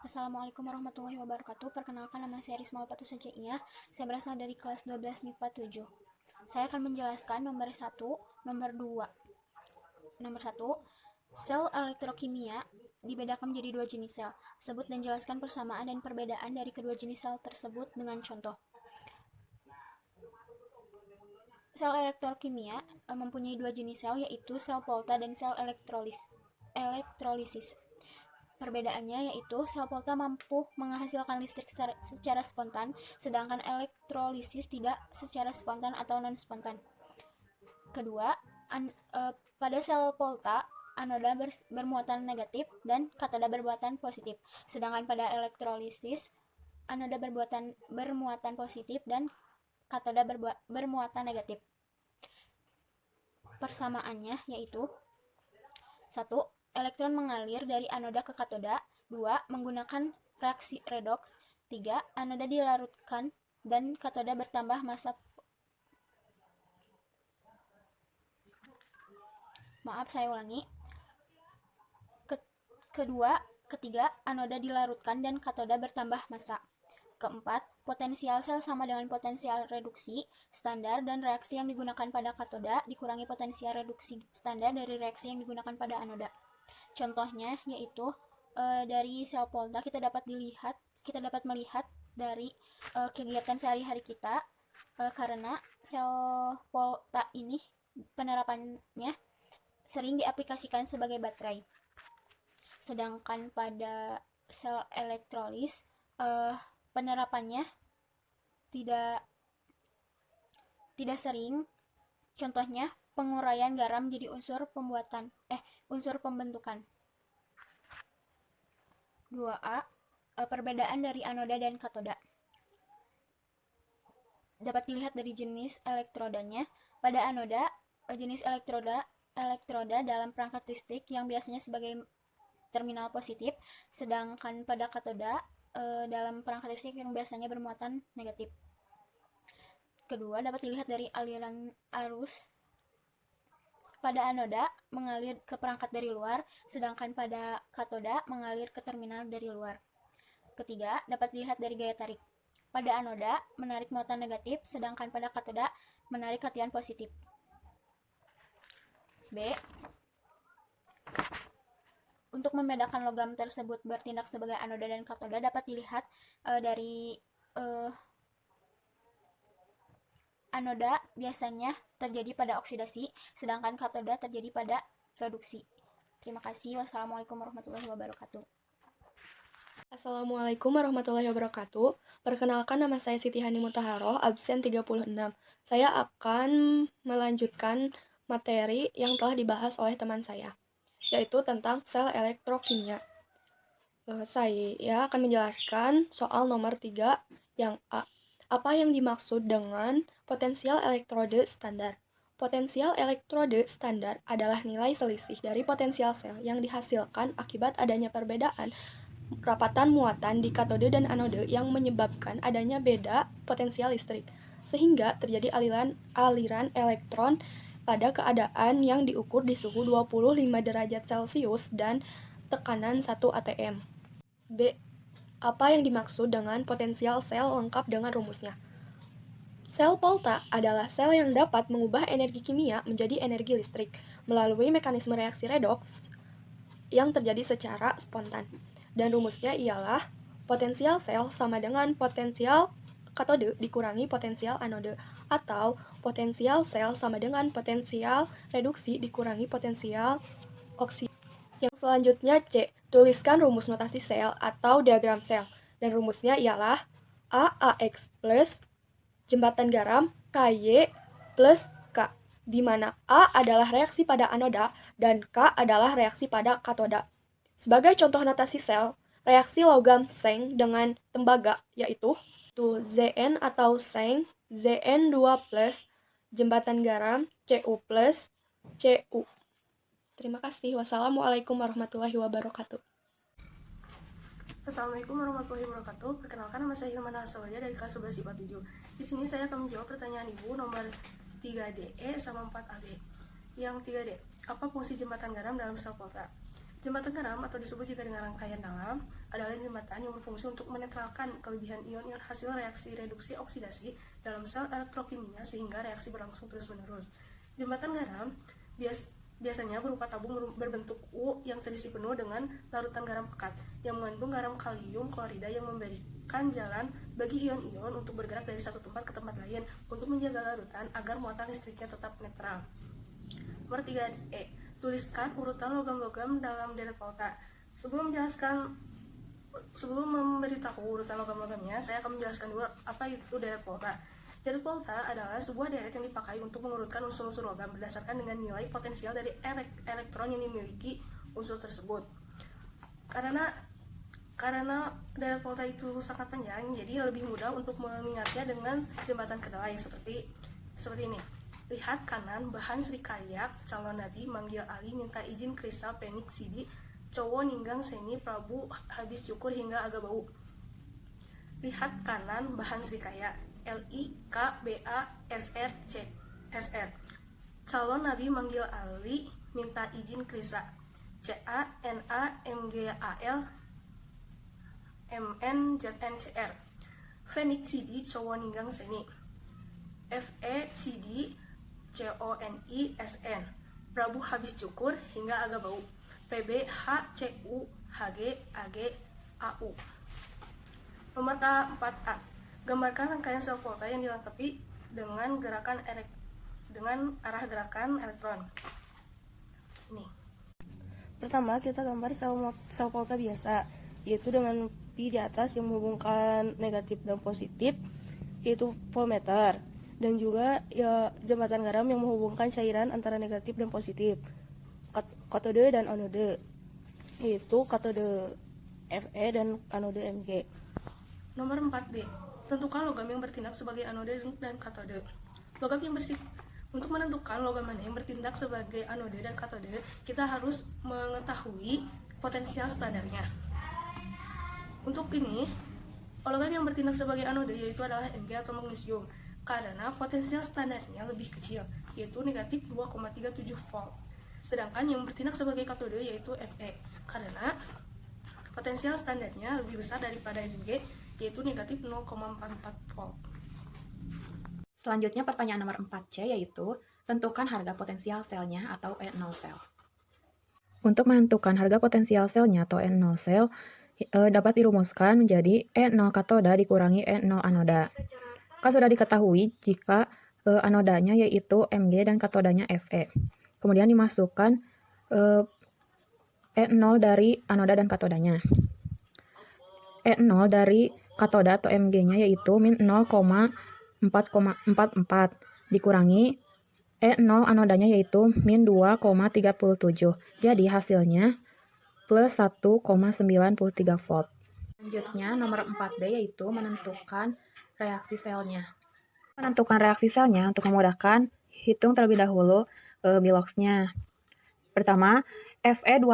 Assalamualaikum warahmatullahi wabarakatuh. Perkenalkan, nama saya Risma Alpatus Sujaiyah. Saya berasal dari kelas 12 MIPA 7. Saya akan menjelaskan nomor 1, nomor 2. Nomor 1, sel elektrokimia dibedakan menjadi dua jenis sel. Sebut dan jelaskan persamaan dan perbedaan dari kedua jenis sel tersebut dengan contoh. Sel elektrokimia mempunyai dua jenis sel, yaitu sel Volta dan sel elektrolisis. Perbedaannya yaitu sel Volta mampu menghasilkan listrik secara spontan, sedangkan elektrolisis tidak secara spontan atau non-spontan. Kedua, pada sel Volta, anoda bermuatan negatif dan katoda bermuatan positif, sedangkan pada elektrolisis, anoda bermuatan positif dan katoda bermuatan negatif. Persamaannya yaitu 1. Elektron mengalir dari anoda ke katoda. 2. Menggunakan reaksi redoks. 3. Anoda dilarutkan dan katoda bertambah massa. Maaf, saya ulangi. Ketiga, anoda dilarutkan dan katoda bertambah massa. Keempat, potensial sel sama dengan potensial reduksi standar dan reaksi yang digunakan pada katoda dikurangi potensial reduksi standar dari reaksi yang digunakan pada anoda. Contohnya yaitu dari sel Volta kita dapat melihat dari kegiatan sehari-hari kita, karena sel Volta ini penerapannya sering diaplikasikan sebagai baterai. Sedangkan pada sel elektrolis penerapannya tidak sering. Contohnya penguraian garam jadi unsur pembentukan. 2A, perbedaan dari anoda dan katoda. Dapat dilihat dari jenis elektrodanya. Pada anoda, jenis elektroda dalam perangkat listrik yang biasanya sebagai terminal positif, sedangkan pada katoda dalam perangkat listrik yang biasanya bermuatan negatif. Kedua, dapat dilihat dari aliran arus. Pada anoda mengalir ke perangkat dari luar, sedangkan pada katoda mengalir ke terminal dari luar. Ketiga, dapat dilihat dari gaya tarik. Pada anoda menarik muatan negatif, sedangkan pada katoda menarik kation positif. B. Untuk membedakan logam tersebut bertindak sebagai anoda dan katoda dapat dilihat dari anoda biasanya terjadi pada oksidasi, sedangkan katoda terjadi pada reduksi. Terima kasih. Wassalamualaikum warahmatullahi wabarakatuh. Assalamualaikum warahmatullahi wabarakatuh. Perkenalkan, nama saya Siti Hani Mutaharoh, absen 36. Saya akan melanjutkan materi yang telah dibahas oleh teman saya, yaitu tentang sel elektrokimia. Saya akan menjelaskan soal nomor 3 yang A. Apa yang dimaksud dengan potensial elektrode standar? Potensial elektrode standar adalah nilai selisih dari potensial sel yang dihasilkan akibat adanya perbedaan rapatan muatan di katode dan anode yang menyebabkan adanya beda potensial listrik, sehingga terjadi aliran elektron pada keadaan yang diukur di suhu 25 derajat Celcius dan tekanan 1 atm. B. Apa yang dimaksud dengan potensial sel lengkap dengan rumusnya? Sel Volta adalah sel yang dapat mengubah energi kimia menjadi energi listrik melalui mekanisme reaksi redoks yang terjadi secara spontan. Dan rumusnya ialah potensial sel sama dengan potensial katode dikurangi potensial anode, atau potensial sel sama dengan potensial reduksi dikurangi potensial oksida. Yang selanjutnya C. Tuliskan rumus notasi sel atau diagram sel. Dan rumusnya ialah AAX plus jembatan garam KY plus K, di mana A adalah reaksi pada anoda dan K adalah reaksi pada katoda. Sebagai contoh notasi sel, reaksi logam seng dengan tembaga yaitu Zn atau seng Zn2 plus jembatan garam Cu plus Cu. Terima kasih. Wassalamualaikum warahmatullahi wabarakatuh. Assalamualaikum warahmatullahi wabarakatuh. Perkenalkan, nama saya Hilman Hasolia dari kelas 11 IPA 7. Di sini saya akan menjawab pertanyaan Ibu nomor 3DE sama 4AB. Yang 3D, apa fungsi jembatan garam dalam sel Volta? Jembatan garam atau disebut juga dengan rangkaian dalam adalah jembatan yang berfungsi untuk menetralkan kelebihan ion-ion hasil reaksi reduksi oksidasi dalam sel elektrokimia sehingga reaksi berlangsung terus-menerus. Jembatan garam biasanya berupa tabung berbentuk U yang terisi penuh dengan larutan garam pekat yang mengandung garam kalium klorida yang memberikan jalan bagi ion-ion untuk bergerak dari satu tempat ke tempat lain untuk menjaga larutan agar muatan listriknya tetap netral. Nomor 3E. Tuliskan urutan logam-logam dalam deret volta. Sebelum memberitahu urutan logam-logamnya, saya akan menjelaskan dulu apa itu deret volta. Deret volta adalah sebuah deret yang dipakai untuk mengurutkan unsur-unsur logam berdasarkan dengan nilai potensial dari elektron yang dimiliki unsur tersebut. Karena deret volta itu sangat panjang, jadi lebih mudah untuk mengingatnya dengan jembatan kedelai seperti ini. Lihat kanan, bahan Srikarya, calon nabi, manggil Ali, minta izin Krisa, Penik, Sidi, cowok ninggang Seni, Prabu, habis cukur hingga agak bau. Lihat kanan, bahan Srikarya, LIKBASRCSR, calon nabi manggil Ali, minta izin Krisa, CANAMGAL, MNZNCR, Fenik Sidi, cowok ninggang Seni, FECD, CONISN, Prabu habis cukur hingga agak bau, PBHCUHGAGAU. Nomor 4A. Gambarkan rangkaian sel volta yang dilengkapi dengan arah gerakan elektron. Ini. Pertama, kita gambar sel volta biasa, yaitu dengan pi di atas yang menghubungkan negatif dan positif, yaitu voltmeter. Dan juga jembatan garam yang menghubungkan cairan antara negatif dan positif, katode dan anode, yaitu katode Fe dan anode Mg. Nomor 4D. Tentukan logam yang bertindak sebagai anode dan katode. Untuk menentukan logam mana yang bertindak sebagai anode dan katode, kita harus mengetahui potensial standarnya. Untuk ini, logam yang bertindak sebagai anode yaitu adalah Mg atau magnesium, karena potensial standarnya lebih kecil, yaitu negatif 2,37 volt. Sedangkan yang bertindak sebagai katode yaitu Fe, karena potensial standarnya lebih besar daripada Mg, yaitu negatif 0,44 volt. Selanjutnya pertanyaan nomor 4C yaitu tentukan harga potensial selnya atau E0 sel. Untuk menentukan harga potensial selnya atau E0 sel dapat dirumuskan menjadi E0 katoda dikurangi E0 anoda. Kan sudah diketahui jika anodanya yaitu Mg dan katodanya Fe. Kemudian dimasukkan E0 dari anoda dan katodanya. E0 dari katoda atau Mg-nya yaitu min 0,444 dikurangi E0 anodanya yaitu min 2,37. Jadi hasilnya plus 1,93 volt. Selanjutnya nomor 4D yaitu menentukan reaksi selnya. Menentukan reaksi selnya untuk memudahkan, hitung terlebih dahulu biloxnya. Pertama, Fe2+,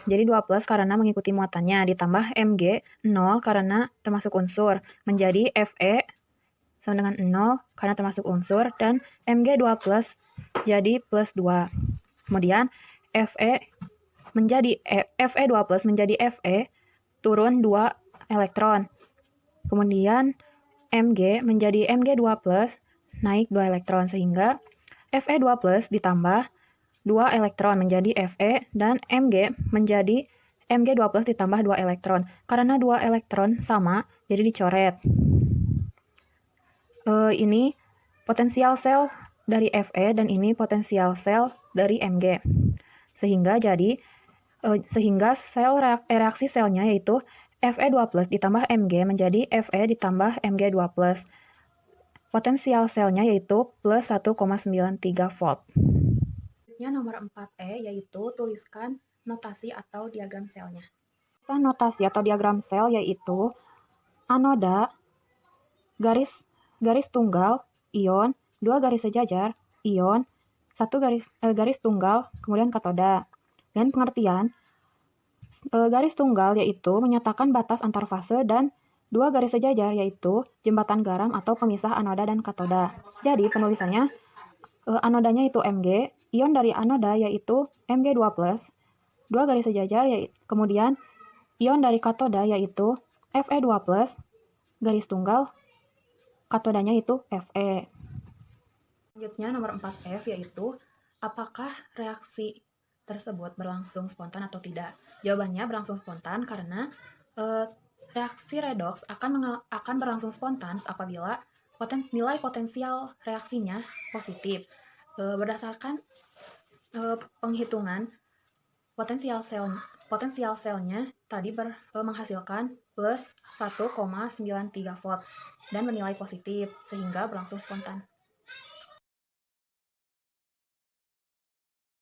jadi 2+ karena mengikuti muatannya, ditambah Mg 0 karena termasuk unsur, menjadi Fe sama dengan 0 karena termasuk unsur, dan Mg 2+ jadi plus 2. Kemudian Fe2+ menjadi Fe turun 2 elektron. Kemudian Mg menjadi Mg2+, naik 2 elektron, sehingga Fe2+ ditambah 2 elektron menjadi Fe, dan Mg menjadi Mg2+ ditambah 2 elektron. Karena 2 elektron sama, jadi dicoret. Ini potensial sel dari Fe, dan ini potensial sel dari Mg. Sehingga reaksi selnya yaitu Fe2+ ditambah Mg menjadi Fe ditambah Mg2+. Potensial selnya yaitu plus 1,93 volt. Selanjutnya nomor 4E yaitu tuliskan notasi atau diagram selnya. Notasi atau diagram sel yaitu anoda, garis tunggal, ion, 2 garis sejajar, ion, 1 garis tunggal, kemudian katoda. Dan pengertian, garis tunggal yaitu menyatakan batas antar fase, dan 2 garis sejajar yaitu jembatan garam atau pemisah anoda dan katoda. Jadi penulisannya, anodanya itu Mg, ion dari anoda yaitu Mg2+, dua garis sejajar, kemudian ion dari katoda yaitu Fe2+, garis tunggal, katodanya itu Fe. Selanjutnya nomor 4F yaitu apakah reaksi tersebut berlangsung spontan atau tidak? Jawabannya berlangsung spontan karena reaksi redoks akan berlangsung spontan apabila nilai potensial reaksinya positif. Berdasarkan penghitungan potensial selnya tadi menghasilkan plus 1,93 volt dan bernilai positif sehingga berlangsung spontan.